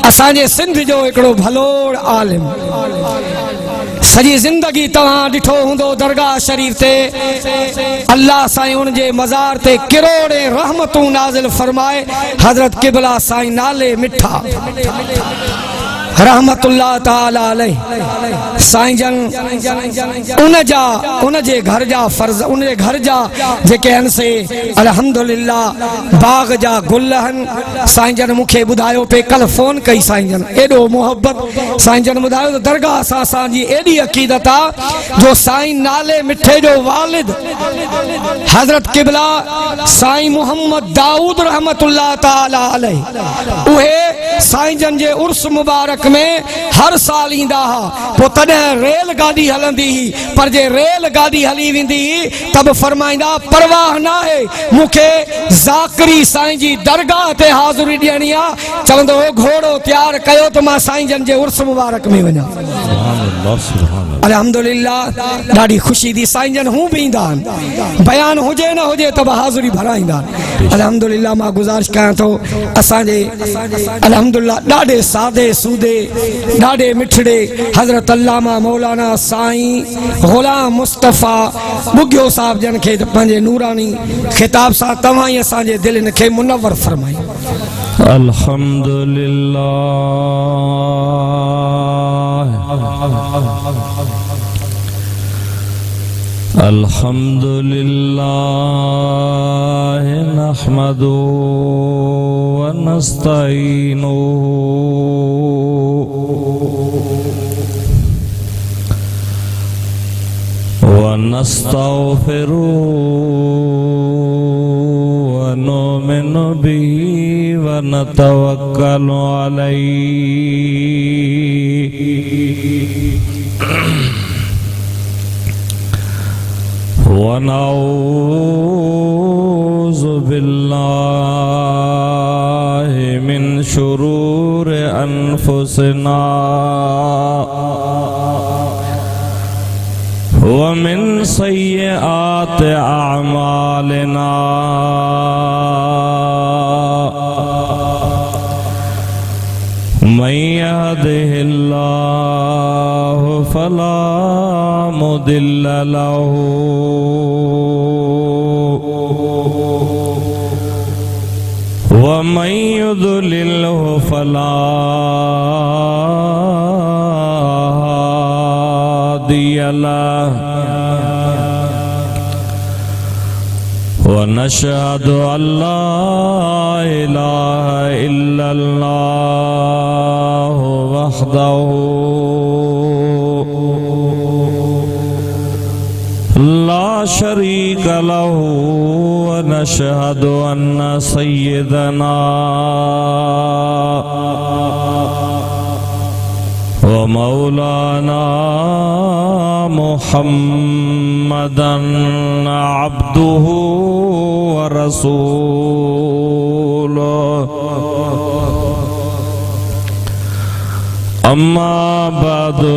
असांजे सिंध जो हिकिड़ो भलोड़ आलिम सॼी ज़िंदगी तव्हां ॾिठो हूंदो दरगाह शरीफ़ ते अल्लाह साईं उन जे मज़ार ते किरोड़े रहमतूं नाज़िल फरमाए हज़रत क़िबला साईं नाले मिठा रहमतुल्लाह ताला अलैह साईं जन उन जे घर जा फर्ज उन जे घर जा जेके आहिनि से अल्हम्दुलिल्लाह बाग जा गुल आहिनि साईं जन मूंखे ॿुधायो पे कल फ़ोन कई साईं जन एॾो मोहब्बत साईं जन ॿुधायो त दरगाह सां असांजी एॾी अक़ीदत आहे जो साईं नाले मिठे जो वालिद हज़रत क़िबला साईं मोहम्मद दाऊद रहमतुल्लाह ताला अलैह उहे साईं जन जे उर्स मुबारक में हर साल ईंदा हा पोइ तॾहिं रेल गाॾी हलंदी हुई पर जे रेल गाॾी हली वेंदी हुई तब फरमाईंदा परवाह न आहे मूंखे ज़ाकरी साईं जी दरगाह ते हाज़िरी ॾियणी आहे चवंदो हो घोड़ो तैयार कयो त मां साईं जन जे उर्स मुबारक में वञा अल्हम्दुलिल्लाह ॾाढी ख़ुशी थी साईं जन हूं बि ईंदा आहिनि बयान हुजे न हुजे त हाज़िरी भराईंदा आहिनि अल्हम्दुलिल्लाह मां गुज़ारिश कयां थो असांजे अल्हम्दुलिल्लाह ॾाढे सादे सूदे ॾाढे मिठड़े हज़रत अल्लामा मौलाना साईं ग़ुलाम मुस्तफ़ा बुगियो साहब जन खे पंहिंजे नूरानी खिताब सां तव्हां ई असांजे दिलनि खे मुनव्वर फरमाई अल्हम्दुलिल्लाह अल्हम्दुलिल्लाह नहमदु व नस्तईनु व नस्तगफिरु व नुमिनु बिही व नतवक्कलु अलैहि व नऊज़ु बिल्लाहि मिन शुरूरि अनफुसिना व मिन सय्यिआति अअमालिना मन यहदिहिल्लाहु फला मुदिल्ल लहु व मन युद्लिल्हु फला हादिय लहु व नशहदु अल्ला इलाहा इल्लल्लाह वहदहु ला शरीक लहु व नशहदु अन्ना सय्यदना व मौलाना मुहम्मदन अब्दुहु व रसूलुहु अम्मा बअदु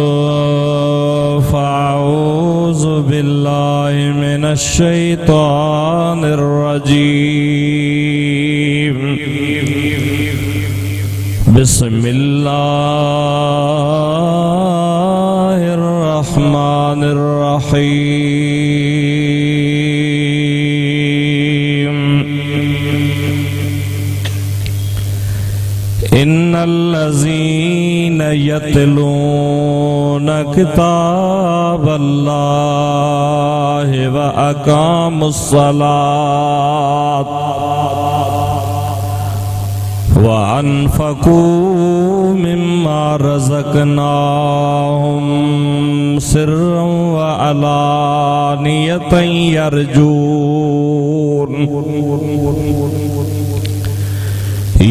फ़अऊज़ु बिल्लाहि मिनश शैतानिर रजीम बिस्मिल्लाहिर रहमानिर रहीम इन्नल्लज़ीना यतलूना किताबल्लाहि व अक़ामुस्सलात व अनफ़क़ू मिम्मा रज़क़नाहुम सिर्रन व अलानियतन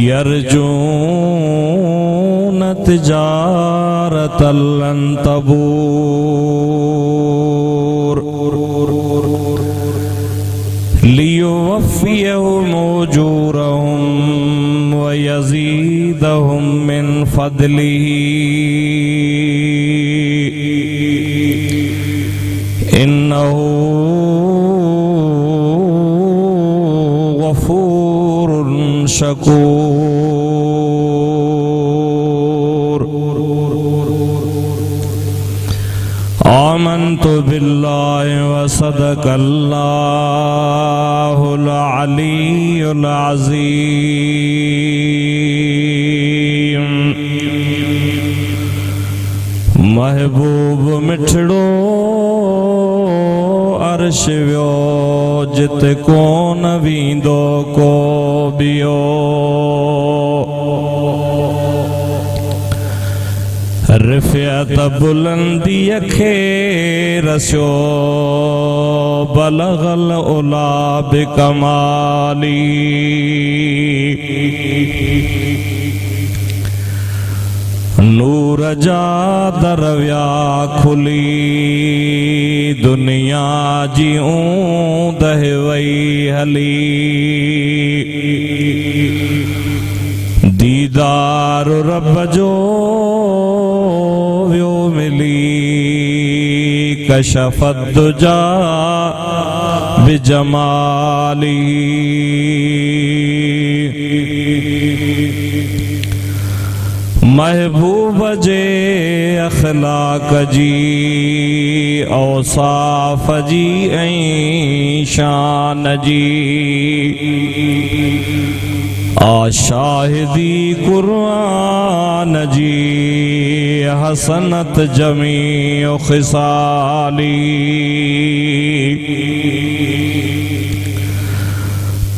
यरजून तिजारतन लन तबूर लियुवफ़्फ़ियहुम उजूरहुम व यज़ीदहुम मिन फ़ज़लिही इन्नहु गफ़ूरुन शकूर बिल्लाहि व सदक़ल्लाहुल अलीयुल अज़ीम। महबूब मिठड़ो अर्श वियो जित कोन वींदो को बियो। रिफ़ियत बुलंदीअ खे रसियो बलगल उला बिकमाली। नूर जा दरविया खुली दुनिया जी ऊंदह वई हली। दीदार रब जो व्यो मिली कशफत दुजा बिजमाली। महबूब जे अखलाक जी औसाफ जी ऐं शान जी आशाहिदी कुरान जी हसनत जमी खिसाली।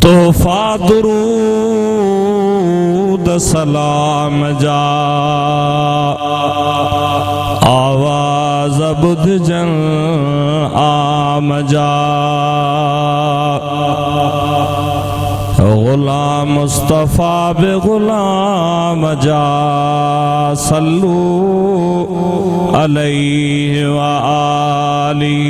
तोहफा दुरूद सलाम जा आवाज बुध जन आम जा। गुलाम मुस्तफा बे गुलाम जा सल्लू अलैहि व आली।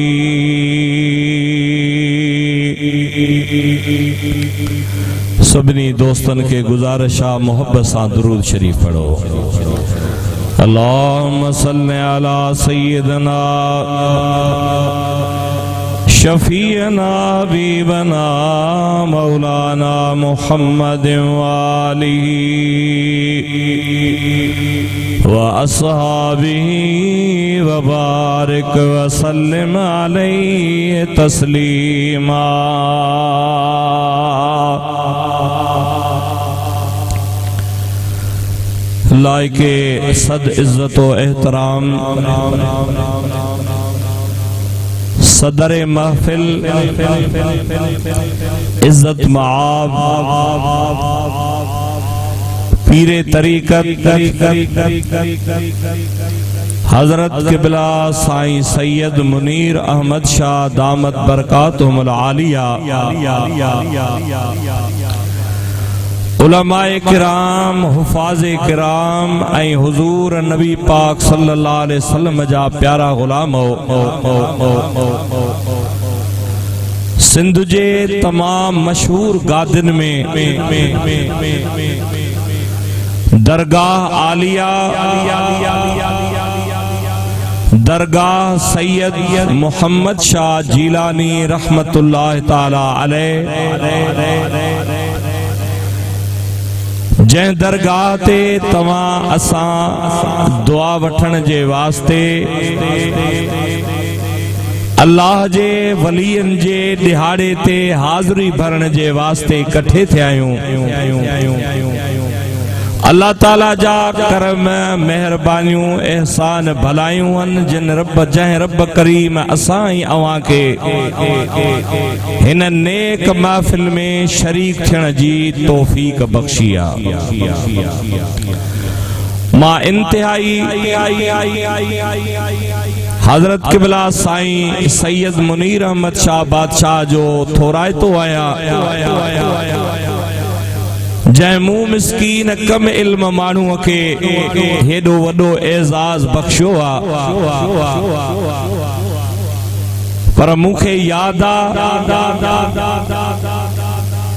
सभिनी दोस्तन के गुजारिशा मोहब्बत सां दुरूद शरीफ पढ़ो। अल्लाहुम्मा सल्लि अला सय्यिदना शफीअना हबीबना मौलाना मुहम्मद वालिही व अस्हाबिही व बारिक व सल्लिम अलैहि तस्लीमा। लायके सद इज्जत व एहतराम सदर महफिल इज्जत माब पीरे तरीकत हजरत क़िबला साईं सैयद मुनीर अहमद शाह दामत बरकातुहुमुल आलिया, उलमाए किराम, हुफाज़े किराम ऐं हुजूर नबी पाक सल्लल्लाहु अलैहि वसल्लम जा प्यारा गुलाम सिंध जे तमाम मशहूर गादिन में दरगाह आलिया, दरगाह सैयद मोहम्मद शाह जीलानी रहमतुल्लाह ताला अलैह, जै दरगाह ते तवां असां दुआ वठण जे वास्ते अल्लाह जे वलियन जे दिहाड़े ते हाज़िरी भरण जे वास्ते इकट्ठे थिया आहियूं। अल्लाह ताला जा करम मेहरबानियूं एहसान भलायूं आहिनि जिन रब जंहिं रब करीम असां ई अवां खे हिन नेक महफ़िल में शरीक थियण जी तौफ़ीक़ बख़्शी आहे। मां इंतहाई हजरत क़िबला साईं सैयद मुनीर अहमद शाह बादशाह जो थोराइतो आया जंहिं मूं मिस्कीन कम इल्म माण्हूअ खे हेॾो वॾो एज़ाज़ बख़्शियो आहे, पर मूंखे यादि आहे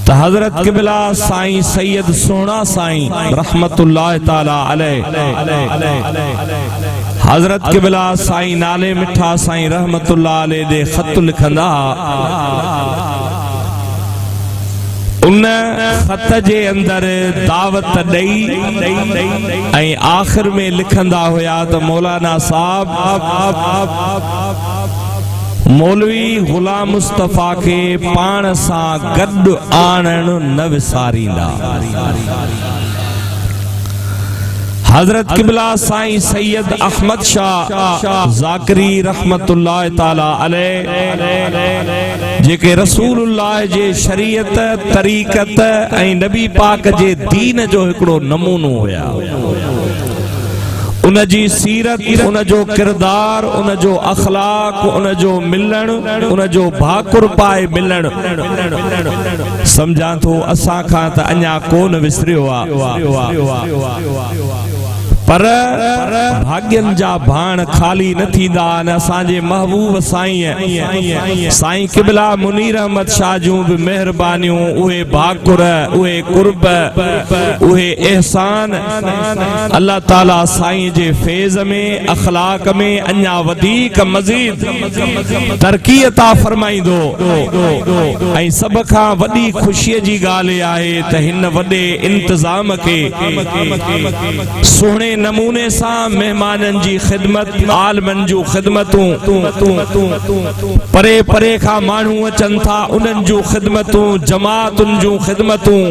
त हजरत क़िबला साईं सैयद सोना साईं रहमतुल्लाह ताला अलैह, हजरत क़िबला साईं नाले मिठा साईं रहमतुल्लाह अलैह दे ख़त लिखंदा, उन ख़त जे अंदर दावत ॾेई ऐं आख़िर में लिखंदा हुया त मौलाना साहब मौलवी गुलाम मुस्तफा के पाण सां गॾु आणण न विसारींदा। हजरत किबला साईं सैयद अहमद शाह ज़ाकरी रहमतुल्लाह ताला अलैह जेके रसूलुल्लाह जे शरीयत तरीक़त ऐं नबी पाक जे दीन जो हिकिड़ो नमूनो हुया। उन जी सीरत, उन जो किरदार, उन जो अखलाक, उन जो मिलण, उन जो भाकुर पाए मिलण समझां थो असां खां त अञा कोन विसरियो आहे। पर भाग्यन जा भाण खाली न थींदा। असांजे महबूब साईं साईं किबला मुनीर अहमद शाह जूं भी मेहरबानियूं, उहे भाकुर, उहे कुर्ब, उहे एहसान अल्लाह ताला साईं जे फैज़ में अखलाक में अञा वधीक मज़ीद तरक्की अता फरमाईंदो। ऐं सभ खां वॾी ख़ुशीअ जी ॻाल्हि आहे त हिन वॾे इंतज़ाम खे सुहिणे नमूने सां मेहमानन जी खिदमत, आलमन जूं खिदमतूं, परे परे खां माण्हू अचनि था उन्हनि जूं खिदमतूं, जमातुनि जूं खिदमतूं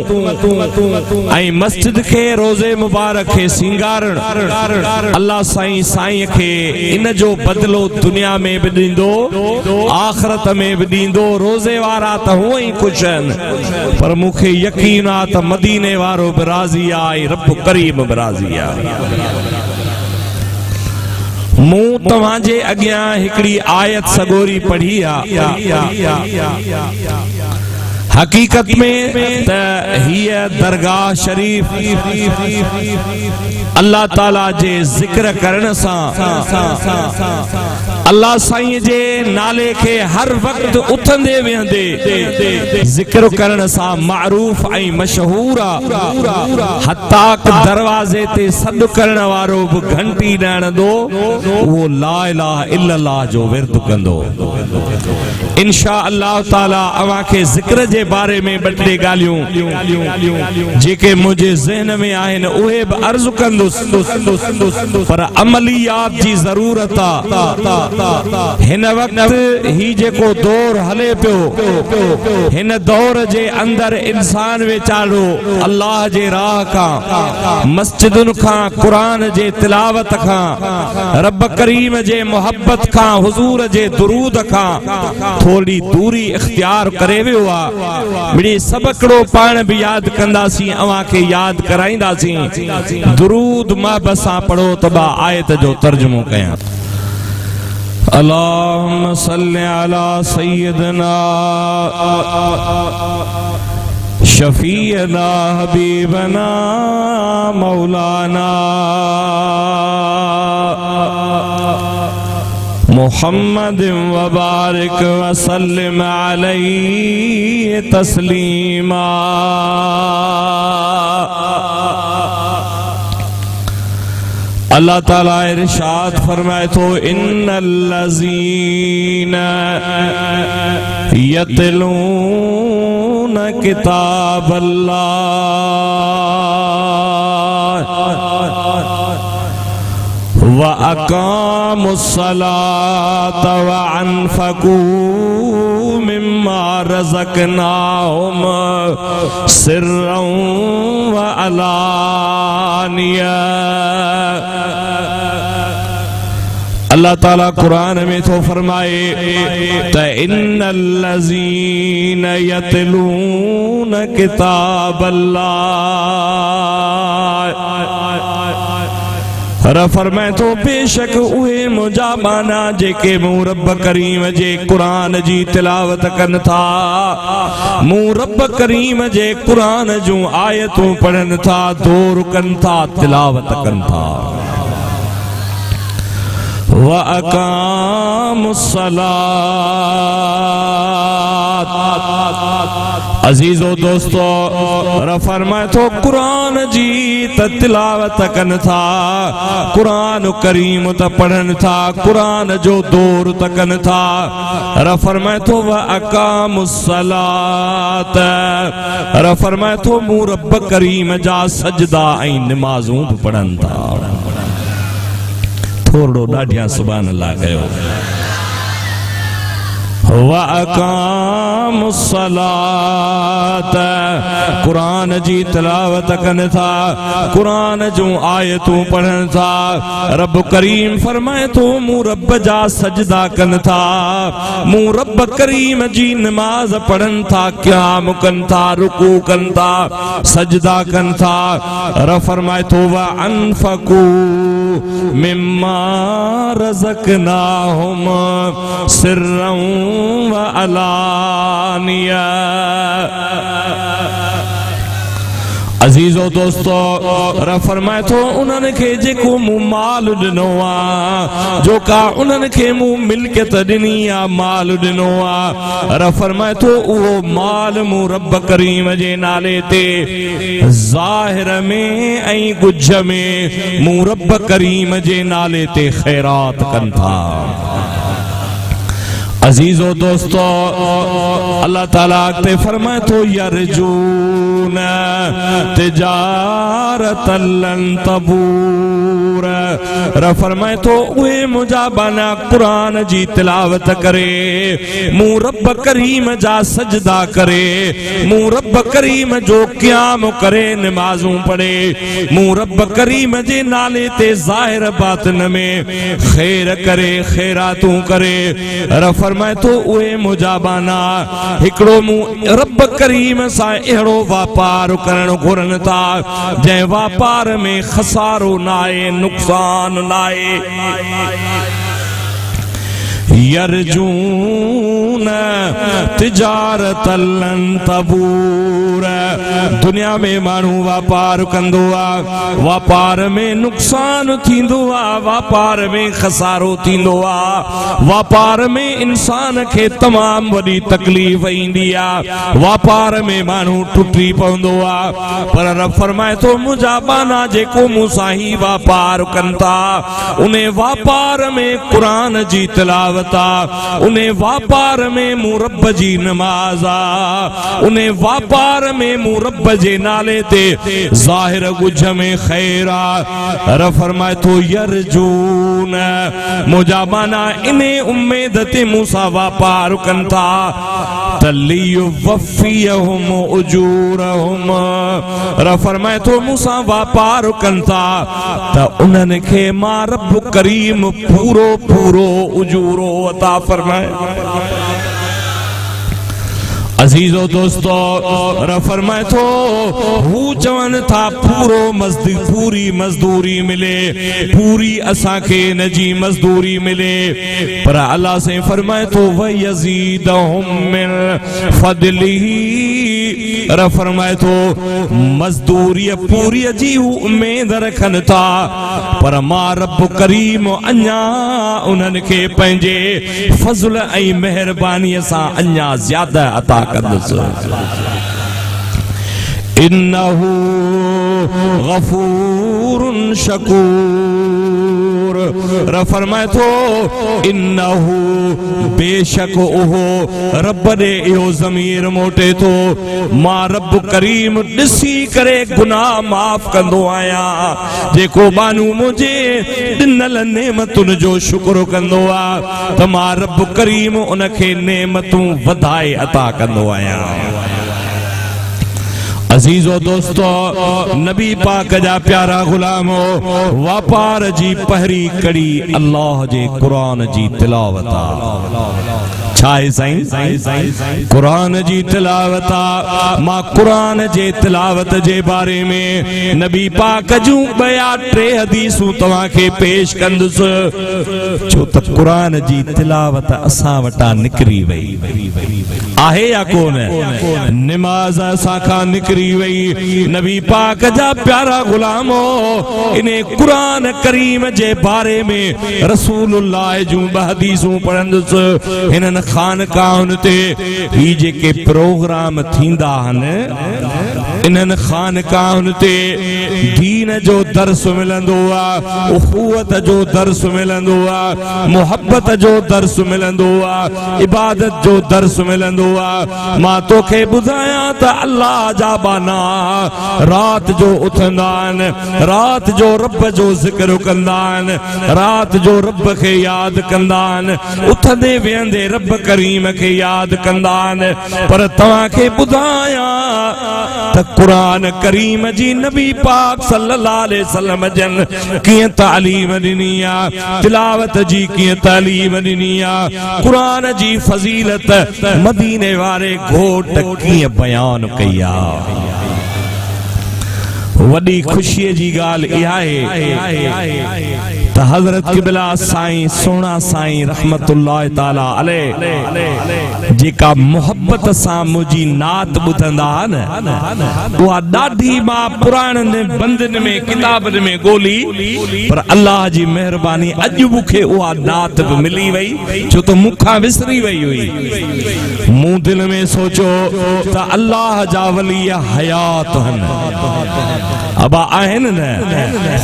ऐं मस्जिद खे रोज़े मुबारक खे सिंगारण अल्लाह साईं खे इन जो बदिलो दुनिया में बि ॾींदो, आख़िरत में बि ॾींदो। रोज़े वारा त हूअं ई ख़ुशि आहिनि, पर मूंखे यकीन आहे त मदीने वारो बि राज़ी आहे, रब करीम बि राज़ी आहे। मूं तव्हांजे अॻियां हिकिड़ी आयत सगोरी पढ़ी आहे। हकीकत में त हीअ दरगाह शरीफ अल्लाह ताला जे ज़िक्र करण सां, अल्लाह साईं जे नाले खे हर वक्त उथंदे वेहंदे ज़िक्र करण सां मारूफ ऐं मशहूर आहे। हत्ता दरवाज़े ते सॾु करण वारो बि घंटी न हणंदो, उहो ला इलाहा इल्लल्लाह जो विर्द कंदो। इंशा अल्लाह ताला अवां खे ज़िक्र जे बारे में ॿ टे ॻाल्हियूं जेके मुंहिंजे ज़हन में आहिनि उहे बि अर्ज़ कंदुसि, पर अमलियात जी ज़रूरत आहे। हिन वक़्तु ही जेको दौर हले पियो, हिन दौर जे अंदर इंसान वेचारो अल्लाह जे राह खां, मस्जिदुनि खां, क़ुरान जे तिलावत खां, रब करीम जे मोहब्बत खां, हुज़ूर जे दुरूद खां थोड़ी दूरी इख्तियार करे वियो आहे। मिड़ी सभु हिकिड़ो पाण बि यादि कंदासीं, अवां खे यादि कराईंदासीं। दुरूद महब सां पढ़ो त बा आयत जो तर्जुमो कयां। अल्लाहुम्मा सल्लि अला सय्यिदना शफीअना हबीबना मौलाना मुहम्मद व बारिक व सल्लिम अलैहि तस्लीमा। अल्लाह ताला इरशाद फरमाए तो इन्नल्लज़ीना यतलून किताबल्लाह व अक़ामुस्सलात व अनफ़क़ू मिम्मा रज़क़नाहुम सिर्रन व अलानिया। अल्लाह ताला कुरान में तो फरमाए त इन्नल्लज़ीन यतलून किताबल्लाह, फरमाए तो बेशक उहे मुजाबाना जेके मूं रब करीम जे कुरान जी तिलावत कन था, मूं रब करीम जे कुरान जूं आयतूं पढ़न था, दौर कन था, तिलावत कन था। व अक़ामुस्सलात, अजीजो दोस्तो फरमाए तो कुरान जी त तिलावत कन था, कुरान करीम त पढ़न था, कुरान जो दौर त कन था। फरमाए तो व अक़ामुस्सलात, फरमाए तो मूं रब करीम जा सजदा ऐं निमाज़ूं बि पढ़न था। थोड़ो ॾाढिया सुभान अल्लाह कयो। वअकामुस्सलात कुरान जी तिलावत कनि था, कुरान जूं आयतूं पढ़नि था। रब करीम फरमाए थो मूं रब जा सजदा कनि था, मूं रब करीम जी नमाज पढ़नि था, क़याम कनि था, रुकू कनि था, सजदा कनि था। रब फरमाए थो व अनफकू मिम्मा रज़क़नाहुम सिर्रन व अलानिया। अजीजो दोस्तो, रब फरमाए थो उन्हनि खे जेको मूं माल ॾिनो आहे, जो का उन्हनि खे मूं मिल्कियत ॾिनी आहे, माल ॾिनो आहे, रब फरमाए थो उहो माल मूं रब करीम जे नाले ते ज़ाहिर में ऐं गुझ में मूं रब करीम जे नाले ते ख़ैरात कनि था। अजीजो दोस्तो, अल्लाह ताला ते फरमाए थो यरजून तिजारतन लन तबूर। रब फरमाए थो उहे मुंहिंजा बाना कुरान जी तिलावत करे, मूं रब करीम जा सजदा करे, मूं रब करीम जो क़याम करे, नमाज़ूं पढ़े, मूं रब करीम जे नाले ते ज़ाहिर बातिन में ख़ैर करे, ख़ैरातूं करे। रब फरमाए थो उहे मुजाबाना हिकिड़ो मूं रब करीम सां अहिड़ो वापार करणु घुरनि था जंहिं वापार में खसारो न आहे, नुक़सान न आहे। यरजून तिजारतन लन तबूर। दुनिया में माण्हू वापार कंदो आहे, वापार में नुक़सान थींदो आहे, वापार में खसारो थींदो आहे, वापार में इंसान खे तमामु वॾी तकलीफ़ ईंदी आहे, वापार में माण्हू टुटी पवंदो आहे। पर रब फरमाए थो मुंहिंजा बाना जेको मूं सां ही वापार कनि था, उन वापार में क़ुरान जी तिलावत, उन वापार में मूं रब जी नमाज़, उन वापार में मूं रब जे नाले ते ज़ाहिर गुझ में ख़ैर। रब फरमाए थो यरजून मुंहिंजा माना इन उम्मीद ते मूं सां वापार कनि था त लियुवफ़ियहुम उजूरहुम। रब फरमाए थो मूं सां वापार कनि था त उन्हनि खे मां रब करीम पूरो पूरो उजूरो अता फरमाए। अजीजो दोस्तो, रब फरमाए थो हू चवनि था पूरी मज़दूरी मिले, पूरी असांखे इन जी मज़दूरी मिले, पर अल्लाह से फरमाए थो वयज़ीदहुम मिन फदलिही। रब फरमाए थो मज़दूरी पूरी जी हू उम्मीद रखनि था, पर मां रब करीम अञा उन्हनि खे पंहिंजे फज़ल ऐं मेहरबानीअ सां अञा ज़्यादा अता कंदुसि। इन्नहू गफूरुन शकूर। रब फरमाए थो इन्नहू बेशक ओहो रब ॾे इहो ज़मीर मोटे थो, मां रब करीम ॾिसी करे गुनाह माफ़ कंदो आहियां। जेको बानू मुंहिंजे ॾिनल नेमतुनि जो शुक्र कंदो आहे त मां रब करीम उनखे नेमतूं वधाए अता कंदो आहियां। अजीजो दोस्तो, नबी पाक जा प्यारा गुलामो, वापार जी पहिरीं कड़ी अल्लाह जे कुरान जी तिलावत आहे। छा आहे साईं? कुरान जी तिलावत आहे। मां कुरान जे तिलावत जे बारे में नबी पाक जूं ॿिया 3 हदीसूं तव्हांखे पेश कंदुसि, छो त कुरान जी तिलावत असां वटां निकिरी वई आहे या कोन? निमाज़ असां खां निकिरी वई। नबी पाक जा प्यारा गुलामो, इन कुरान करीम जे बारे में रसूलुल्लाह जूं 2 हदीसूं पढ़ंदुसि। हिननि खानकाहुनि ते ही जेके प्रोग्राम थींदा आहिनि, इन्हनि खानकाहुनि ते दीन जो दर्स मिलंदो आहे, उखुवत जो दर्स मिलंदो आहे, मोहब्बत जो दर्स मिलंदो आहे, इबादत जो दर्स मिलंदो आहे। मां तोखे ॿुधायां त अल्लाह जा बाना रात जो उथंदा आहिनि, रात जो रब जो ज़िक्र कंदा आहिनि, रात जो रब खे यादि कंदा आहिनि, उथंदे वेहंदे रब करीम खे यादि कंदा आहिनि। पर तव्हांखे ॿुधायां त क़ुरान करीम जी नबी पाक सल्लल्लाहु अलैहि वसल्लम जन कीअं तालीम ॾिनी आहे, तिलावत जी कीअं तालीम ॾिनी आहे, क़ुरान जी फज़ीलत मदीने वारे घोट कीअं बयान कई आहे। वॾी ख़ुशीअ जी ॻाल्हि इहा आहे त हज़रत क़िबला साईं सोना साईं रहमतुल्लाह ताला अलैह जेका मोहब्बत सां मुंहिंजी नात ॿुधंदा न, उहा ॾाढी मां पुराणनि बंदनि में किताबनि में ॻोल्ही, पर अल्लाह जी महिरबानी अॼु मूंखे उहा नात बि मिली वई, छो त मूंखां विसरी वई हुई। मूं दिलि में सोचो त अल्लाह जा वली हयात आहिनि, अबा आहिनि न,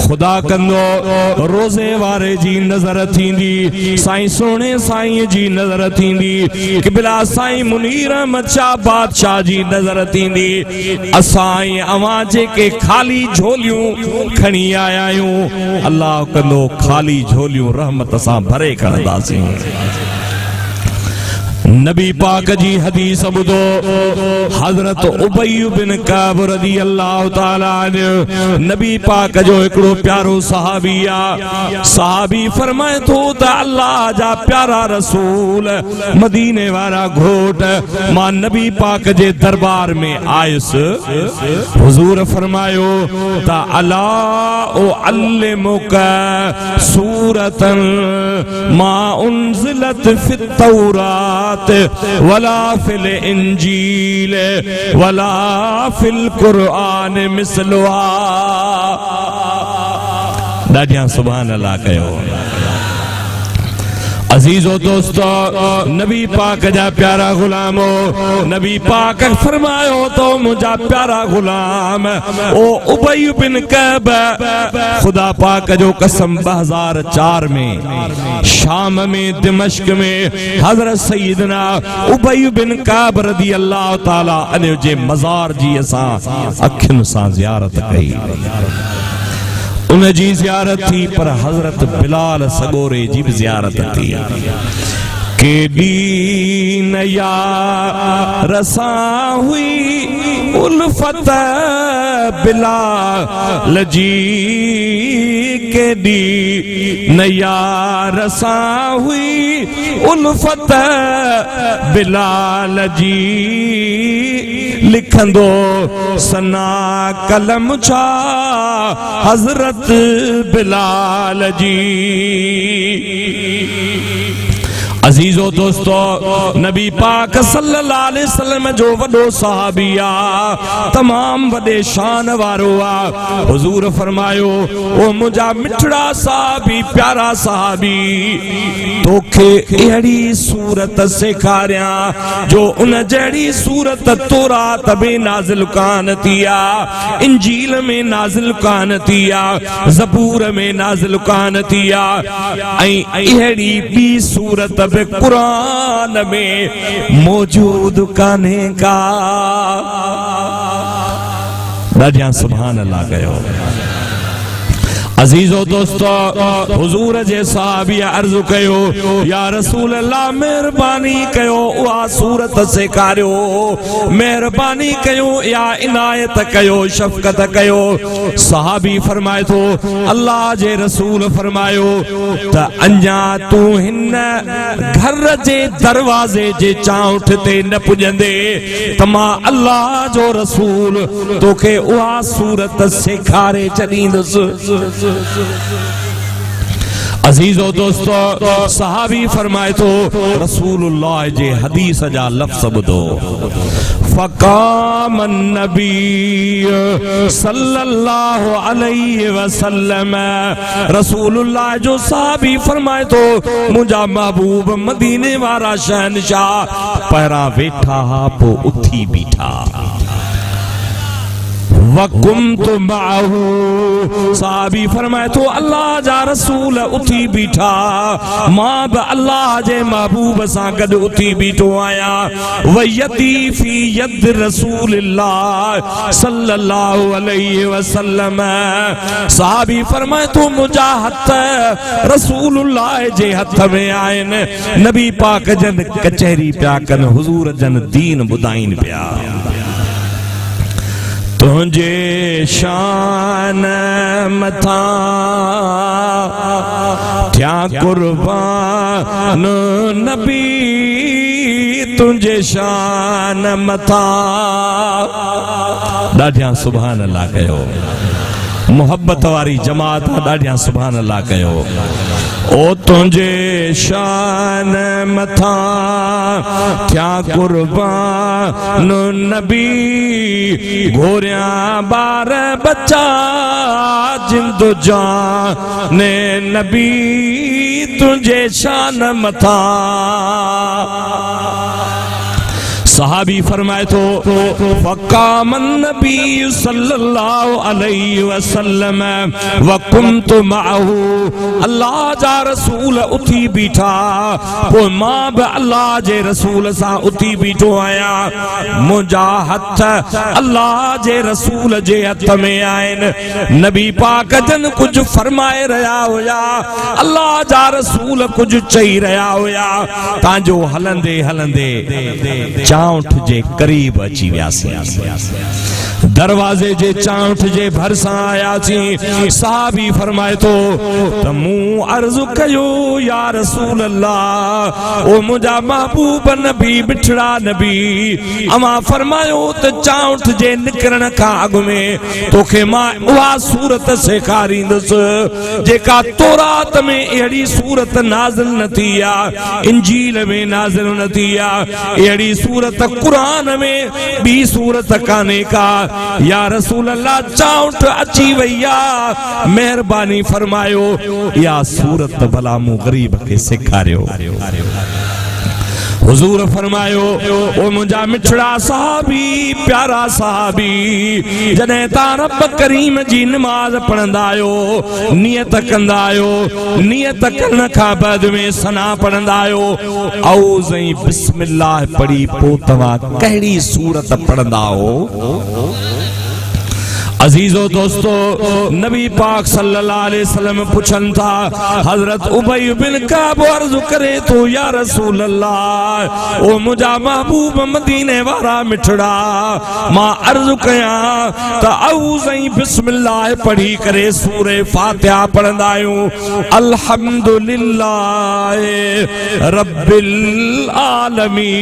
ख़ुदा कंदो रोज़े वारे जी नज़र थींदी, साईं सोणे साईं जी नज़र थींदी, क़िबला साईं मुनीर अहमद शाह बादशाह जी नज़र थींदी। असां अवां जेके खाली झोलियूं खणी आया आहियूं, अल्लाह कंदो खाली झोलियूं रहमत सां भरे खणंदासीं। नबी पाक जी हदीस ॿुधो, हज़रत उबई बिन काब रज़ियल्लाहु ताला अन्हु नबी पाक जो हिकिड़ो प्यारो सहाबी आहे। सहाबी फरमाए थो त अल्लाह जा प्यारा रसूल मदीने वारा घोट, मां नबी पाक जे दरबार में आयुसि। हुजूर फरमायो त अला ओ अल्लिमुक सूरतन मा उनज़िलत फित तौरात वला फिल इंजील वला फिल कुरान मिसलुहा। ॾाढियां सुभान अल्लाह कयो। अजीजो दोस्तो, नबी पाक जा प्यारा गुलामो, नबी पाक फरमायो तो मुझा प्यारा गुलाम ओ उबई बिन कैब, खुदा पाक जो कसम 2004 में शाम में दिमश्क में हजरत सैयदना उबई बिन कैब रज़ी अल्लाह ताला अन्हु जे मज़ार जी असां अखियुनि सां ज़ियारत कई। उन जी ज़ियारत थी, पर हजरत बिलाल सगोरे जी भी ज़ियारत थी। केडी नया रसा हुई उल्फत बिलाल जी, केडी नया रसा हुई उल्फत बिलाल जी, लिखंदो सना कलम छा हजरत बिलाल जी। अजीजो दोस्तो, नबी पाक सल्लल्लाहु अलैहि वसल्लम जो वॾो सहाबी आ, तमाम वॾे शान वारो आ। हुजूर फरमायो, ओ मुंहिंजा मिठड़ा सहाबी, प्यारा सहाबी, तोखे अहिड़ी सूरत सेखारियां जो उन जहिड़ी सूरत तौरात में नाज़िल कान थी आ, इंजील में नाज़िल कान थी आ, ज़बूर में नाज़िल कान थी आ, ऐं अहिड़ी ॿी सूरत कुरान में मौजूद काने का। ॾाढियां सुभान अल्लाह कयो। अजीजो दोस्तो, हुजूर जे सहाबी अर्ज़ कयो, या रसूल अल्लाह मेहरबानी कयो उहा सूरत सेखारियो, मेहरबानी कयो या इनायत कयो, शफ़क़त कयो। सहाबी फरमाए थो, अल्लाह जे रसूल फरमायो त अञा तू हिन घर जे दरवाज़े जे चाउठ ते न पुॼंदे त मां अल्लाह जो रसूल तोखे उहा सूरत सेखारे छॾींदुसि। अजीजो दोस्तो, सहाबी फरमाए तो रसूलुल्लाह जे हदीस जा लफ्ज़ ॿुधो। फ़क़ाम नबी सल्लल्लाहु अलैहि वसल्लम, रसूलुल्लाह जो सहाबी फरमाए तो मुंहिंजा महबूब मदीने वारा शहनशाह पहिरां वेठा हा, पोइ उथी बीठा। वकुमतु माहू। साहबी फरमाए तो अल्लाह जा रसूल उथी बीठा, मां बि अल्लाह जे महबूब सां गॾु उथी बीठो आहियां। वयदी फी यद रसूलिल्लाह सल्लल्लाहु अलैहि वसल्लम। साहबी फरमाए तो मुंहिंजा हथ रसूलुल्लाह जे हथ में आहिनि। नबी पाक जन कचहरी पिया कनि, हुजूर जन दीन ॿुधाइनि पिया। तुझे शान मथा थिया कुर्बान नबी, तुझे शान मथा। ॾाढियां सुभान अल्लाह कयो, मोहब्बत वारी जमात ॾाढियां सुभान अल्लाह कयो। ओ तुझे शान मथा थिया कुर्बान नबी, घोरिया बार बच्चा जिंदो जान नबी, तुझे शान मथा। सहाबी फरमाए तो फकामन नबी सल्लल्लाहु अलैहि वसल्लम वकुमतु माहू। अल्लाह जा रसूल उथी बीठा, पोइ मां बि अल्लाह जे रसूल सां उथी बीठो आहियां। मुंहिंजा हथ अल्लाह जे रसूल जे हथ में आहिनि। नबी पाक जन कुझु फरमाए रहिया हुया, अल्लाह जा रसूल कुझु चई रहिया हुया। तव्हांजो हलंदे हलंदे चाउठ जे करीब अची वियासीं, दरवाजे जे चाउठ जे भरसां आयासीं। साहबी फरमाए तो त मूं अर्ज़ कयो या रसूल अल्लाह, ओ मुंहिंजा महबूब नबी बिठड़ा नबी, अमा फरमायो त चाउठ जे निकरण खां अॻु में तोखे मां उहा सूरत सेखारींदुसि जेका तौरात में अहिड़ी सूरत नाज़िल न थी आहे, इंजील में नाज़िल न थी आहे, अहिड़ी सूरत कुरान में ॿी सूरत कान्हे का। या रसूल अल्लाह चाउठ अची वई आहे, महिरबानी फरमायो या सूरत भला मूं गरीब खे सेखारियो। हुजूर फरमायो ओ मुंहिंजा मिठड़ा सहाबी, प्यारा सहाबी, जॾहिं तव्हां रब करीम जी नमाज़ पढ़ंदा आहियो, नियत कंदा आहियो, नियत करण खां बाद में सना पढ़ंदा आहियो, औज़ ऐं बिस्मिल्लाह पढ़ी पोइ तव्हां कहिड़ी सूरत पढ़ंदा हो? अजीजो दोस्तो, नबी पाक सल्लल्लाहु अलैहि वसल्लम पुछन था, हजरत उबई बिन काब अर्ज करे तो या रसूल अल्लाह, ओ मुंहिंजा महबूब मदीने वारा मिठड़ा, मां अर्ज कया त औज़ ऐं बिस्मिल्लाह पढ़ी करे सूरे फातिहा पढ़ंदा आहियूं। अल्हम्दुलिल्लाह रब्बिल आलमीन।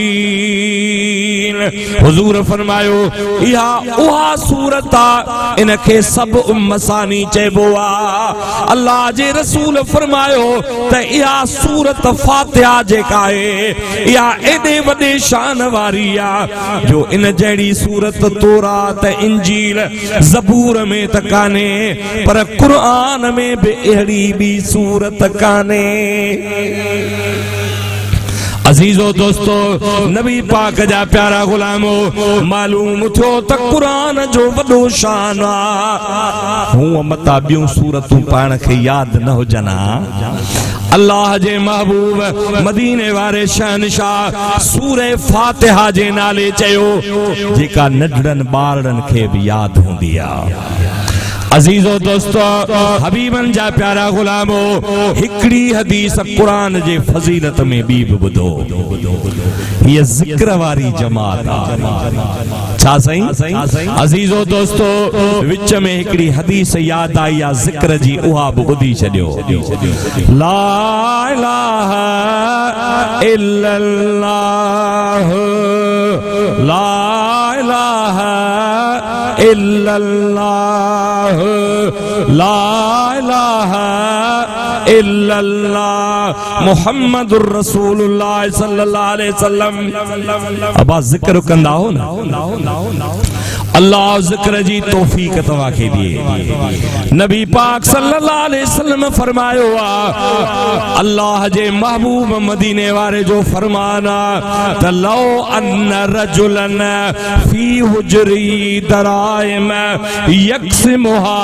हुजूर फरमायो इहा उहा सूरत आहे, इनके सब उम्मसानी चइबो आहे। अल्लाह जे रसूल फरमायो त इहा सूरत फातिहा जेका आहे इहा एॾे वॾे शान वारी आहे जो इन जहिड़ी सूरत तौरात, इंजील, ज़बूर में त कान्हे, पर क़ुरान में बि अहिड़ी ॿी सूरत कान्हे। अजीजो दोस्तो, नबी पाक जा प्यारा गुलामो, मालूम थियो त कुरान जो वॾो शान आहे। हूअं मता ॿियूं सूरतूं पाण खे यादि न हुजनि। अल्लाह जे महबूब मदीने वारे शहनशाह सूरे फातिहा जे नाले चयो जेका नंढड़नि ॿारनि खे बि यादि हूंदी आहे। अजीजो दोस्तो, हबीबन जा प्यारा गुलामो, हिकड़ी हदीस कुरान जे फजीलत में ॿी बि ॿुधो। ये जिक्र वारी जमात आहे। छा सही? अजीजो दोस्तो, विच में हिकड़ी हदीस याद आई आहे जिक्र जी, उहा बि ॿुधी छॾियो। ला इलाहा इल्लल्लाह, ला इलाहा इल्लल्लाह, ला इलाहा इल्लल्लाह मुहम्मदुर रसूलुल्लाह सल्लल्लाहु अलैहि वसल्लम। अब जिक्र कंदा हो ना, अल्लाह ज़िक्र जी तौफीक तवा के दिए। नबी पाक सल्लल्लाहु अलैहि वसल्लम फरमायो अल्लाह जे महबूब मदीने वारे जो फरमाना त लो अन रजुलन फी हुजरी दराइम यक्सिमुहा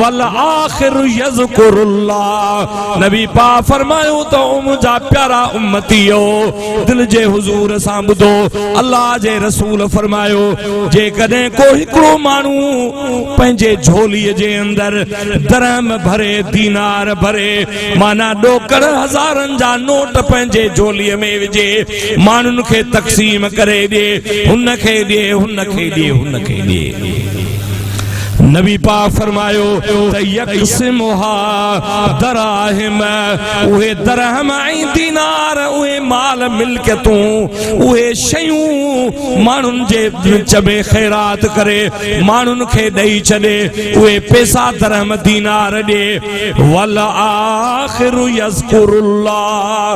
वल आखिर यज़कुरुल्लाह। नबी पाक फरमायो तो मुझा प्यारा उम्मतियो दिल जे हुजूर सां ॿुधो। अल्लाह जे रसूल फरमायो जे कदे को हिकड़ो मानू पंहिंजे झोलीअ जे अंदर दरहम भरे दीनार भरे माना ॾोकड़ हज़ारनि जा नोट पंहिंजे झोलीअ में विझे माण्हुनि खे तक़सीम करे ॾे हुन खे ॾे हुन खे ॾे हुन खे ॾे। नबी पाक फरमायो त यक्सिमुहा दराहिम उहे दरहम ऐं दीनार उहे माल मिल्कियतूं उहे शयूं माण्हुनि जे विच में ख़ैरात करे माण्हुनि खे ॾेई छॾे उहे पैसा दरहम दीनार ॾे वल आखिरु यज़कुरुल्लाह।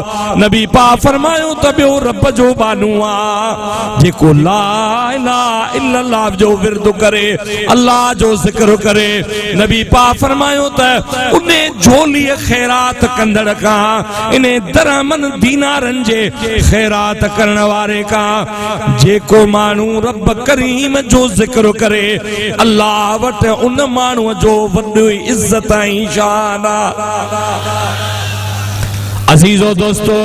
नबी पाक फरमायो त ॿियो रब जो बानू आहे जेको ला इलाहा इल्लल्लाह जो विर्द करे अल्लाह जो जिक्र करे। नबी पाक फरमायो त उन्हे झोली खैरात कंदड़ का इने दरमन दीनारन जे खैरात करण वारे का जेको मानू रब करीम जो जिक्र करे अल्लाह वट उन मानू जो वॾी इज्जत ऐं शान अजीजो दोस्तो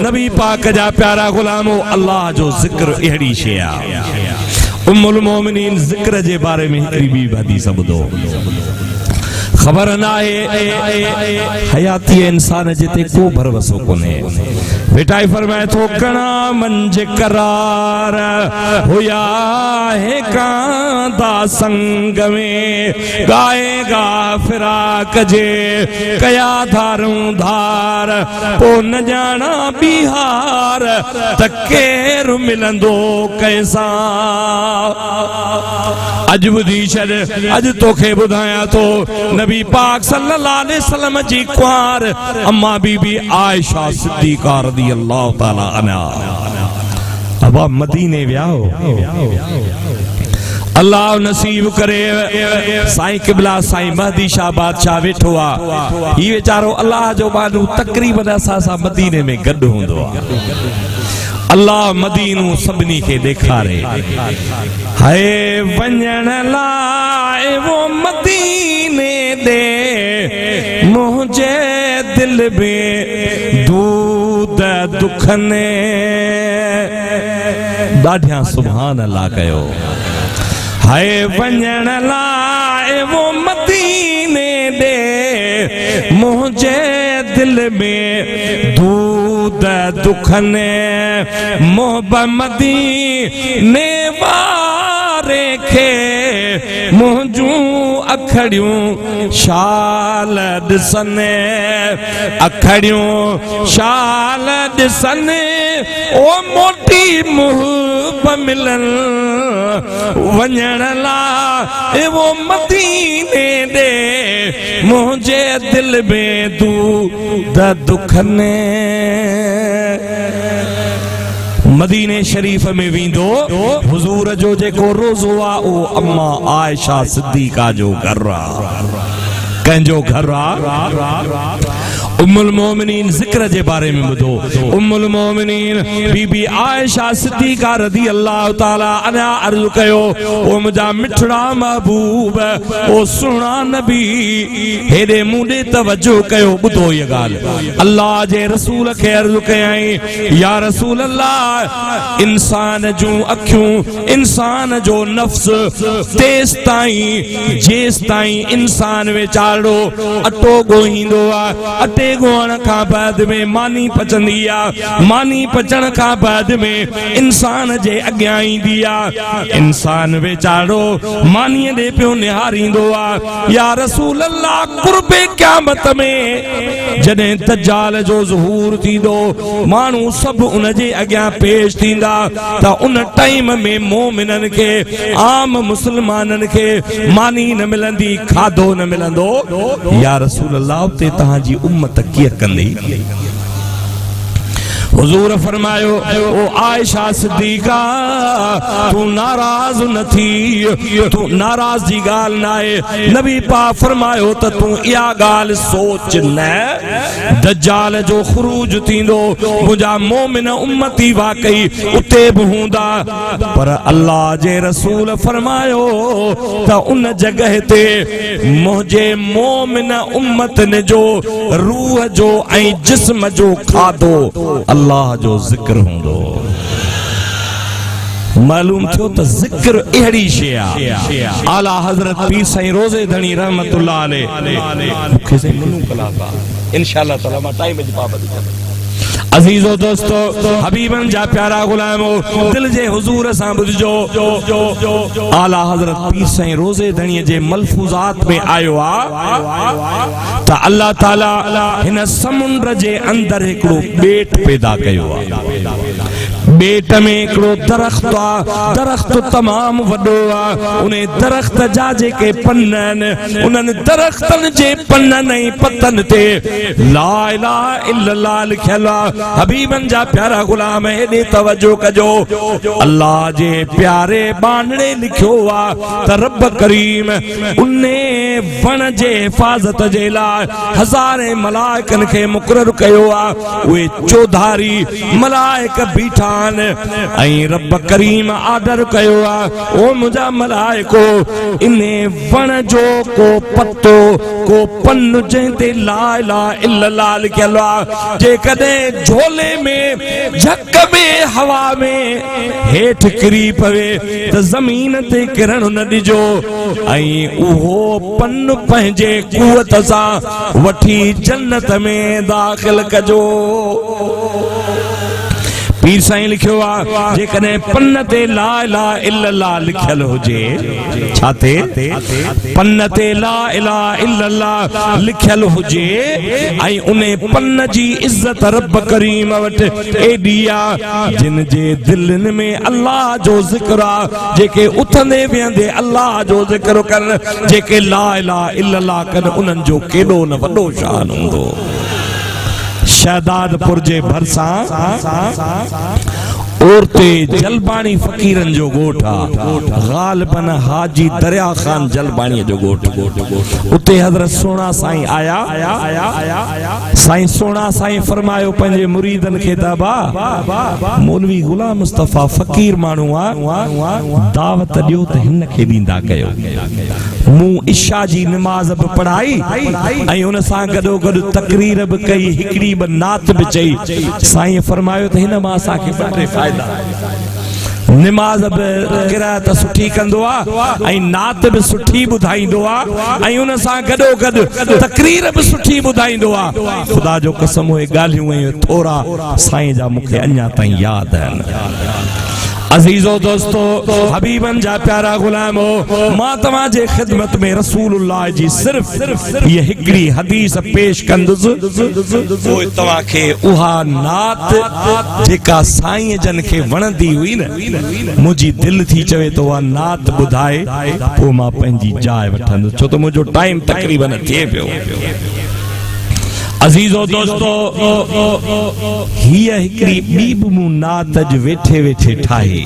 नबी पाक जा प्यारा गुलामो अल्लाह जो जिक्र अहिड़ी शइ आहे। उम्मुल मोमिनीन जिक्र जे बारे में हिकड़ी ॿी हदीस ॿुधो। खबर न आहे हयाती इंसान जिते को भरवसो कोने बेटाई फरमाए थो कणा मंज करार हुया है कांदा संग में गाएगा फिराक जे कया धारूं धार पो न जाना बिहार तकेर मिलंदो कैसा। अज बुधी छॾ अज तोखे ॿुधायां थो नबी पाक सल्लल्लाहु अलैहि वसल्लम जी कुंवार अम्मा बीबी आयशा सिद्दीक़ा रज़ियल्लाहु ताला अन्हा अब मदीने वियाओ अल्लाह नसीब करे साईं क़िबला साईं महदी शाह बादशाह वेठो आ ही वेचारो अल्लाह जो बानू तकरीबन असां सां मदीने में गॾु हूंदो आहे। अल्लाह मदीनो सभिनी खे ॾेखारे हाय वञण लाइ वो मदीने दे मुंहिंजे दिल में दूध दुखने ॾाढियां सुभान अल्लाह कयो। हाय वञण लाइ वो मदीने दे मुंहिंजे दिल में दूध दुखने मोहब्बत मदीने वारे खे मुंहिंजूं अखड़ियूं शाल ॾिसने अखड़ियूं शाल ॾिसने ओ मोटी मुहब मिलन वञण लाइ वो मदीने दे मुंहिंजे दिल में दूध दुखने। मदीने शरीफ में वेंदो हुजूर जो जेको रोज़ो आ ओ अम्मा आयशा सिद्दीक़ा जो घर आ कंहिंजो घर आ। उम्मुल मोमिनीन जिक्र जे बारे में ॿुधो। उम्मुल मोमिनीन बीबी आयशा सिद्दीक़ा रज़ियल्लाहु ताला अन्हा अर्ज़ कयो ओ मुंहिंजा मिठड़ा महबूब ओ सुहिणा नबी हेॾे मूं ॾे तवज्जो कयो ॿुधो इहा ॻाल्हि। अल्लाह जे रसूल खे अर्ज़ कयईं या रसूल अल्लाह इंसान जूं अखियूं इंसान जो नफ्स तेस ताईं जेस ताईं इंसान वेचारो अटो ॻोहींदो आहे अटे ॻोहण खां बाद में मानी पचंदी आहे मानी पचण खां बाद में इंसान जे अॻियां ईंदी आहे इंसान वेचारो मानीअ ॾे पियो निहारींदो आहे। या रसूल अल्लाह कुर्बे क़यामत में जॾहिं दज्जाल जो ज़ुहूर थींदो माण्हू सभु उन जे अॻियां पेश थींदा त उन टाइम में मोमिननि खे आम मुस्लमाननि खे मानी न मिलंदी खाधो न मिलंदो। या रसूल अल्लाह ते तव्हांजी उम्मत कीअं कंदी। हुजूर फरमायो ओ आयशा सिद्दीका तू नाराज न थी, तू नाराज जी गाल ना है। नबी पाक फरमायो त तू या गाल सोच न दज्जाल जो खुरूज थींदो मुझा मोमिन उम्मती वाकई उते भी हूंदा, पर अल्लाह जे रसूल फरमायो त उन जगह ते मुझे मोमिन उम्मतन जो रूह जो ऐं जिस्म जो खाधो अल्लाह जो जिक्र हूंदो। मालूम थियो त जिक्र अहिड़ी शइ आहे। आला हज़रत पीर साईं रोज़े धणी रहमतुल्लाह अलैह मूंखे से मनु कलाका इंशाअल्लाह ताला मां टाइम जी पाबंदी कंदुमि। अजीजो दोस्तो हबीबन जा प्यारा गुलामो दिल जे हुजूर सां बुझजो, आला हज़रत पीर साईं रोज़े धणी जे मलफूज़ात में आयो आ त अल्लाह ताला हिन समुंड जे अंदर हिकड़ो बेट पैदा कयो आ। बेट में हिकड़ो दरख्त आ, दरख्त तमाम वडो आ। उन दरख्त जा जेके पन्न आहिनि उन्हनि दरख्तन जे पन्नन ऐं पतन ते ला इलाहा इल्लल्लाह लिखियल आ। हबीबन जा प्यारा गुलाम हेॾे तवज्जो कजो, अल्लाह जे प्यारे बानड़े लिखियो आ त रब करीम उन्ने वण जे हिफ़ाज़त जे लाइ हज़ारे मलाइकन खे मुक़रर कयो आ। उहे चौधारी मलाइक बीठा ऐं रब करीम आर्डर कयो आ ओ मुंहिंजा मलाइको इने वण जो को पत्तो को पन्नु जंहिं ते ला इलाहा इल्लल्लाह लिखियल आ जेकॾहिं झोले में झक में हवा में हेठि किरी पवे त ज़मीन ते किरण न ॾिजो ऐं उहो पन्नु पंहिंजे कुवत सां वठी जन्नत में दाख़िल कजो। पीर साईं लिखियो आ जेकॾहिं पन्न ते ला इलाहा इल्लल्लाह लिखियल हुजे, छाते पन्न ते ला इलाहा इल्लल्लाह लिखियल हुजे ऐं उन पन्न जी इज्जत रब करीम वटि एॾी आ जिन जे दिलनि में अल्लाह जो ज़िक्र आ, जेके उथंदे वेहंदे अल्लाह जो ज़िक्र कनि, जेके ला इलाहा इल्लल्लाह कनि, उन्हनि जो केॾो न वॾो शान हूंदो। शहदादपुर जे भरसा औरते जलबाणी फकीरन जो गोठ आ, गालिबन हाजी दरिया खान जलबाणी जो गोठ। उते हज़रत सोना साईं आया, साईं सोना साईं फरमायो पंहिंजे मुरीदन खे त बा मौलवी गुलाम मुस्तफा फकीर माण्हू आ, दावत ॾियो त हिन खे ॾींदा कयो। मूं इशा जी नमाज़ बि पढ़ाई ऐं हुन सां गॾो गॾु तकरीर बि कई, हिकिड़ी ॿ नात बि चई। साईं फरमायो त हिन मां असांखे ॿ टे फ़ाइदा, निमाज़ बि क़िरात सुठी कंदो आ ऐं नात बि सुठी ॿुधाईंदो आ ऐं हुन सां गॾो गॾु तकरीर बि सुठी ॿुधाईंदो आ। ख़ुदा जो कसम उहे ॻाल्हियूं ऐं थोरा साईं जा मूंखे अञा ताईं यादि आहिनि। अजीजो दोस्तो हबीबन जा प्यारा गुलामो मां तव्हां जे ख़िदमत में रसूलुल्लाह जी सिर्फ ये हिकड़ी हदीस पेश कंदुसि, पोइ तव्हां खे उहा नात जेका साईं जन खे वणंदी हुई न, मुंहिंजी दिलि थी चवे त उहा नात ॿुधाए पोइ मां पंहिंजी जाइ वठंदुसि, छो त मुंहिंजो टाइम तक़रीबन थिए पियो। अजीजो दोस्तो हीअ हिकड़ी ॿी बि मूं नात वेठे वेठे ठाही।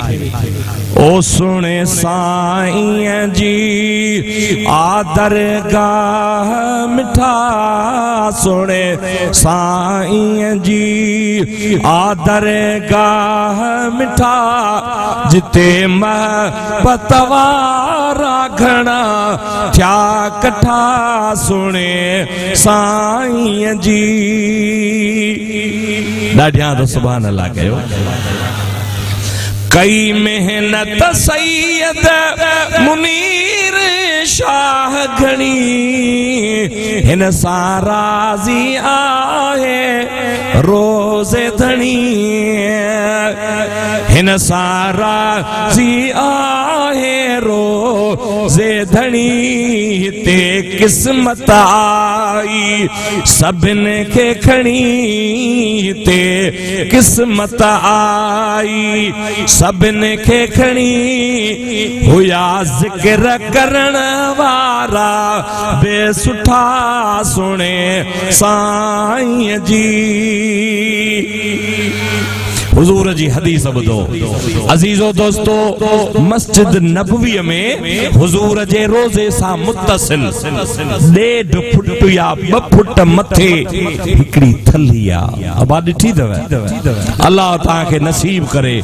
ओ सुणे साईं जी आदर गाह मिठा, सुणे साईं जी आदर गाह मिठा, जिते महबत वारा घणा थिया कठा, सुणे साईं जी। ॾाढियां त सुभान अल्लाह कयो। कई मेहनत सैयद मुनीर शाह घणी, हिन सां राज़ी आहे रोज़े धणी, हिन सां राज़ी आहे रोज़े धणी, हिते क़िस्मत आई सभिनि खे खणी, हिते क़िस्मत आई सभिनि खे खणी, हुया ज़िक्र करण वारा बेसुठा, सुणे साईं जी। हुजूर जी हदीस ॿुधो अज़ीज़ो दोस्तो मस्जिद नबवी में हुजूर जे रोज़े सां मुत्तसिल 1.5 फुट या 2 फुट मथे हिकड़ी थली आ अबा ॾिठी अथव अल्लाह तव्हांखे नसीब करे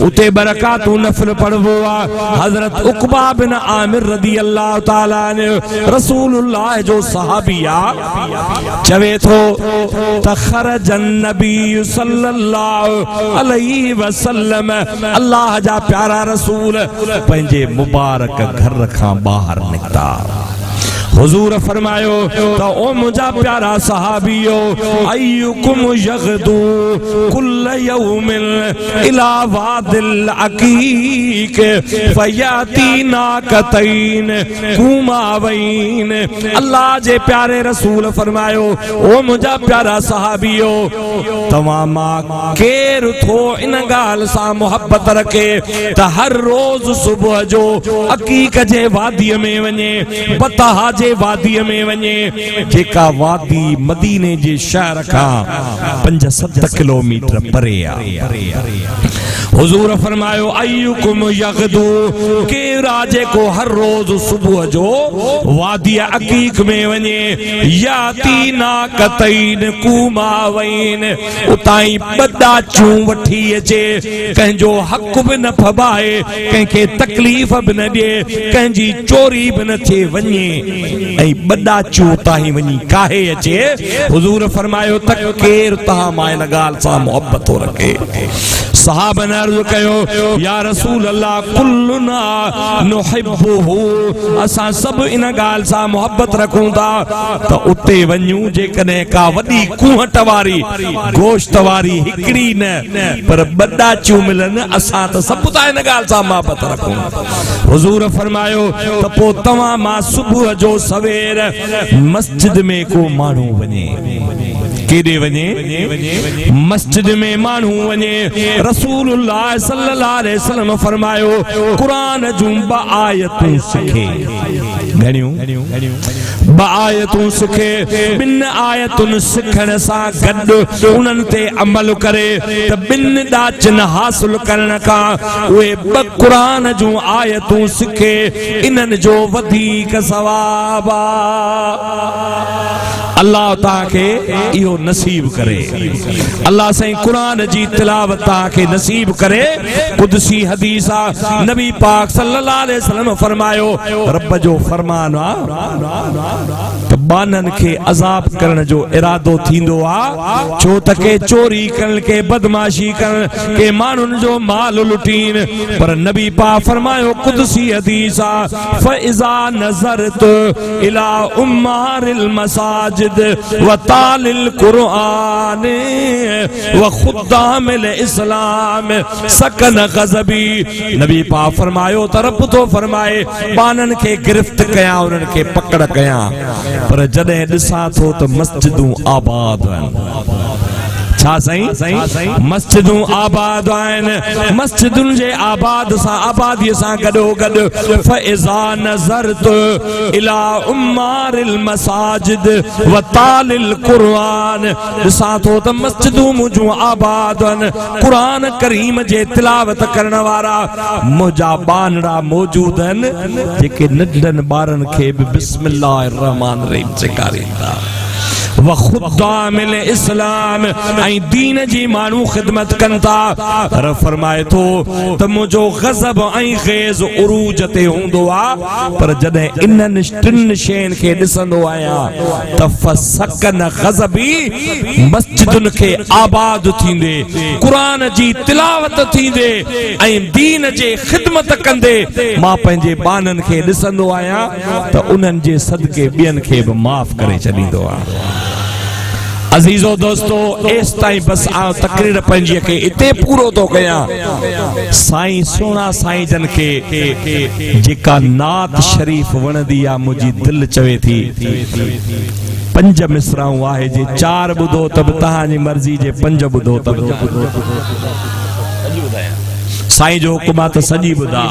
उते बरकातूं नफ़िल पढ़बो आ हज़रत उक़बा बिन आमिर रज़ी अल्लाह ताला अन्हु रसूलुल्लाह जो सहाबी आ चवे थो त खरजन नबी सल्लल्लाहु अलैहि वसल्लम अल्लाह जा प्यारा रसूल पंहिंजे मुबारक घर खां ॿाहिर निकिता हुजूर फरमायो त ओ मुंहिंजा प्यारा सहाबियो अय्युकुम यग़दू कुल यौमिन इला वादिल अकीक फयातीना कतैन कुमावैन अल्लाह जे प्यारे रसूल फरमायो ओ मुंहिंजा प्यारा सहाबियो तव्हां मां केर थो इन ॻाल्हि सां मोहब्बत रखे त हर रोज़ सुबुह जो अकीक जे वादीअ में वञे बतहा जे वादी में वञे जेका वादी मदीने जे शहर खां 5-7 किलोमीटर परे आ हुजूर फरमायो अय्युकुम यग़दू केरा जेको हर रोज सुबुह जो वादी अकीक में वञे यातीना कतैन कुमावैन उताई बड़ा चूं वठी अचे कंहिंजो हक़ बि न फबाए कंहिंखे तकलीफ़ बि न ॾिए कंहिंजी चोरी बि न थिए वञे ऐं बड़ा चूं ताईं वञी काहे अचे हुजूर फरमायो त केर तव्हां मां इन ॻाल्हि सां मोहब्बत थो रखे सहाबा ने अर्ज़ कयो या रसूल अल्लाह कुल्लुना नुहिब्बुहु असां सब इन ॻाल्हि सां मोहब्बत रखूं था त उते वञूं जेकॾहिं का वॾी कुहट वारी गोश्त वारी हिकड़ी न पर बड़ा चूं मिलन असां त सब था इन ॻाल्हि सां मोहब्बत रखूं हुजूर फरमायो त पोइ तव्हां मां सुबुह जो सवेर मस्जिद में को माण्हू वञे केॾे वञे मस्जिद में माण्हू वञे रसूलुल्लाह सल्लल्लाहु अलैहि वसल्लम फरमायो कुरान जूं 2 आयतूं सिखे घणियूं 2 आयतूं सिखे 2 आयतुनि सिखण सां गॾु उन्हनि ते अमल करे त 2 ॾाचन हासिल करण खां उहे 2 कुरान जूं आयतूं सिखे इन्हनि जो वधीक सवाब अल्लाह ताके इहो नसीब करे अल्लाह साईं कुरान जी तिलावत ताके नसीब करे कुदसी हदीस आ नबी पाक सल्लल्लाहु अलैहि वसल्लम फरमायो रब जो फरमान आ त बानन के अजाब करण जो इरादो थींदो आ छो त के चोरी करण के बदमाशी करण के मानुन जो माल लुटीन पर नबी पाक फरमायो कुदसी हदीस आ फइजा नजरत इला उम्मारिल मसाजिद व तालिल कुरान व खुद्दामिल इस्लाम सकन गज़बी नबी पाक फरमायो त रब तो फरमाए बानन के गिरफ्त कया उन्हनि के पकड़ कया पर जॾहिं ॾिसां थो त मस्जिदूं आबाद आहिनि छा साईं मस्जिदूं आबाद आहिनि मस्जिदुनि जे आबाद सां आबादीअ सां गॾो गॾु फइज़ा नज़रत इला उम्मारिल मसाजिद व तालिल कुरान ॾिसां थो त मस्जिदूं मुंहिंजूं आबाद आहिनि क़ुरान करीम जे तिलावत करण वारा मुंहिंजा बानड़ा मौजूद आहिनि जेके नंढनि ॿारनि खे बि बिस्मिल्लाहिर रहमान रहीम सेखारींदा व खुद्दामिल इस्लाम ऐं दीन जी माण्हू ख़िदमत कनि था पर फरमाए थो त मुंहिंजो गज़ब ऐं ग़ैज़ उरूज ते हूंदो आहे पर जॾहिं इन्हनि 3 शयुनि खे ॾिसंदो आहियां त फसकन गज़बी मस्जिदुनि खे आबाद थींदे क़ुरान जी तिलावत थींदे ऐं दीन जे ख़िदमत कंदे मां पंहिंजे बाननि खे ॾिसंदो आहियां त उन्हनि जे सदके ॿियनि खे बि माफ़ करे छॾींदो आहे अजीजो दोस्तो एस ताईं बस आ तकरीर पंहिंजी खे इते पूरो तो कयां साईं सोना साईं जन के जेका नात शरीफ वणदी आ मुंहिंजी दिल चवे थी 5 मिसराऊं आहे जे 4 ॿुधो त तव्हांजी मर्ज़ी जे 5 ॿुधो त साईं जो हुकुम त सॼी ॿुधा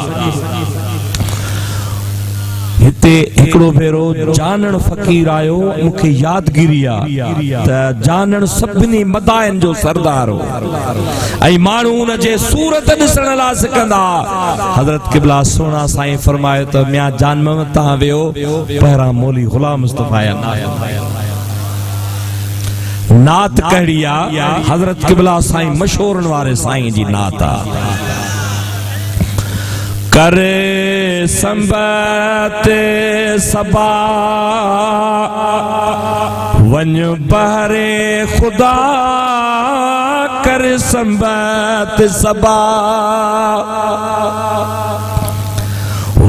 हिते हिकड़ो भेरो जानन फकीर आयो मुखे यादगिरी आ त जानन सभिनी मदायन जो सरदार हो ऐं माण्हू उन जे सूरत ॾिसण लाइ सिकंदा। हज़रत क़िबला सोना साईं फरमायो त मियां जान मोहम्मद तव्हां वियो पहिरां मौली गुलाम मुस्तफा नात कहिड़ी आ। हज़रत क़िबला साईं मशहूरन वारे साईं जी नात आ। करे संबत सबा वञ बहरे खुदा करे संबत सबा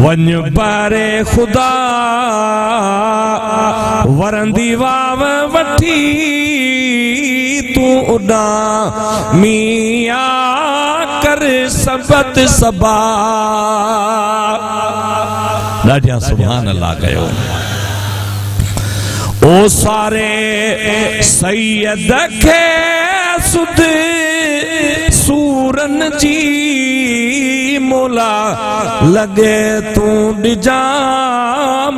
वञ बहरे खुदा वरंदी वाव वठी तू उडा मिया कर सबत सबा। ॾाढिया सुभान अल्लाह कयो। ओ सारे सैयद खे सुध सूरन जी मोला लगे तू डिजा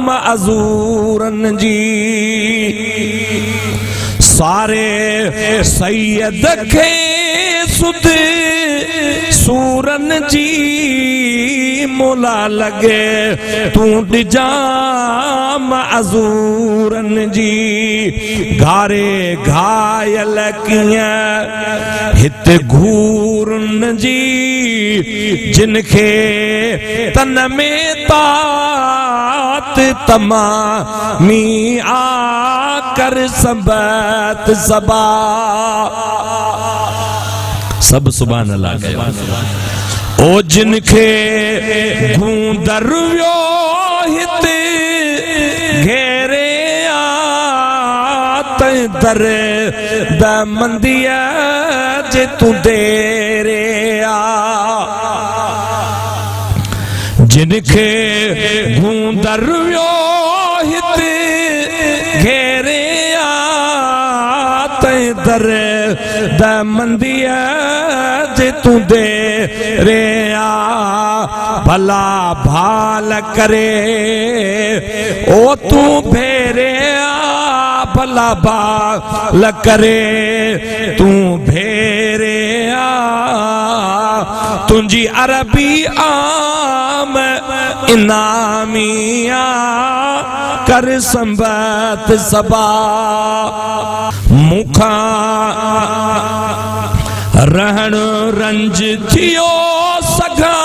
मअज़ूरन जी। सारे सैयद खे सुध सूरन जी मोला लगे तू डिजा मअज़ूरन जी। घारे घायल कीअं हिते घूरन जी जिनखे तन में तात तमामी आ कर सबत सबा। सब सुभान अल्लाह कयो। ओ जिनखे गूंदर वियो हिते घेरे आ तै दर द मंदिया जे तू देरे आ। जिनखे गूंदर वियो हिते घेरे आ तै दर द मंदिया जे तू दे रे आ। भला भाल करे ओ तू भेरे आ। भला भाल करे तू भेरे आ। तुझी अरबी आम इनामिया कर संबत सबा। मुखा रहन रंज थियो सगा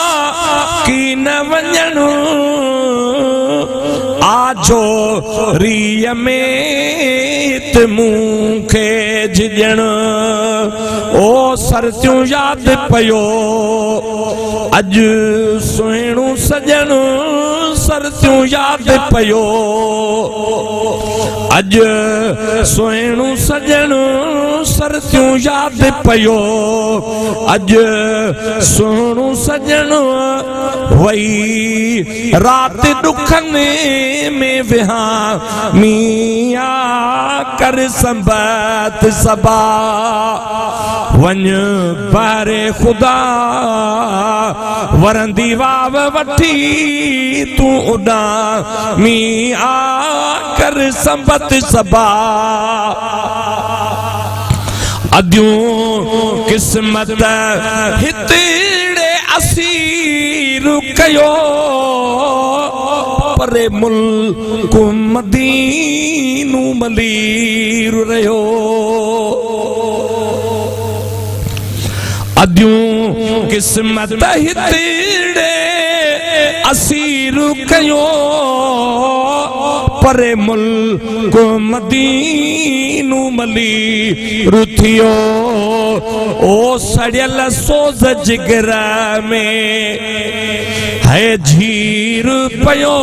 की न वञण आजो रीय में त मूंखे झिजण। ओ सरतियूं याद पयो अज सुहिणो सजण सरतियूं याद पयो अज सुहिणो सजण सरतियूं याद पयो अज सुहिणो सजण। वही रात दुखने में विहा मिया कर संबत सबा। वञ बारे खुदा वरंदी वाव वठी तू उडा मिया कर संबत सबा। अद्यूं किस्मत हितड़े असीर कयो परे मुल्क मदीनू मलीर रहियो। अद्यूं किस्मत हितड़े असीर कयो परे मुल्क मदीनू मलीर थियो। ओ सड़ियल सोज जिगर में है झीर पयो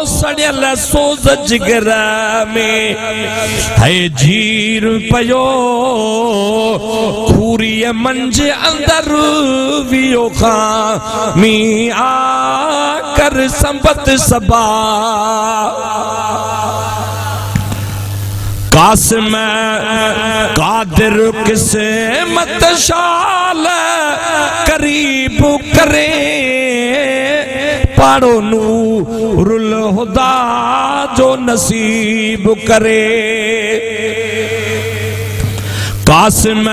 सड़ियल सोज जिगर में है झीर पयो। खूरीअ मंझ अंदर वियो खां मिया कर संबत सबा। कासिम कादिर किस्मत शाल करीब करे पाड़ो नूरुल हुदा जो नसीब करे कासिम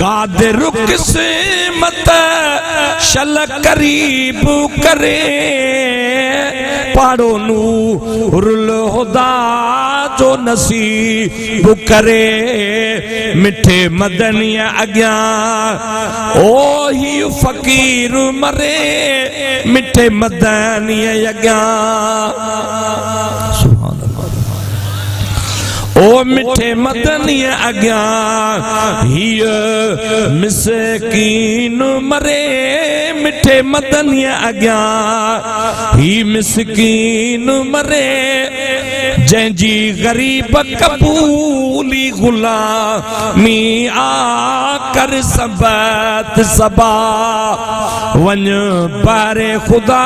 कादिर किस्मत शल करीब करे पाड़ो नूरुल हुदा जो नसीब करे मिठे मदनिया अग्या ओ ही फकीर मरे मिठे मदनिया अग्या ओ मिठे मदनिया अग्या हिय मिसकीन मरे मिठे मदनिया अग्या ही मिसकीन मरे जंहिंजी गरीब कबूली गुलामी आ कर सबत सबा वन पारे खुदा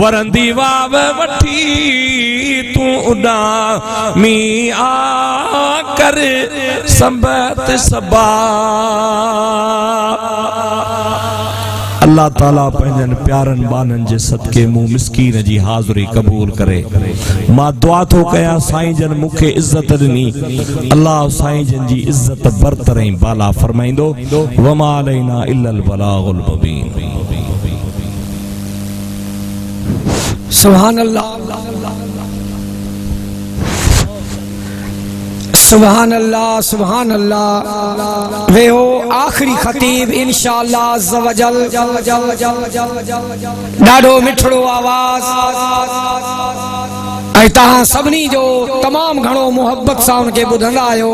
वरंदी वाव वठी तू उड़ा मी आ कर सबत सबा अल्लाह ताला पंहिंजनि प्यारनि बाननि जे सदके मूं मिस्कीन जी हाज़िरी क़बूल करे मां दुआ थो कयां साईं जन मूंखे इज़त ॾिनी अल्लाह साईं जन जी इज़त बरतरहीं बाला फरमाईंदो वमा अलैना इल्लल बलागुल मुबीन सुभान अल्लाह सुभान अल्लाह सुभान अल्लाह वे हो आखिरी खतीब इंशाअल्लाह अज़्ज़ व जल ॾाढो मिठड़ो आवाज़ ऐं तव्हां सभिनी जो तमामु घणो मुहब्बत सां उनखे ॿुधंदा आहियो।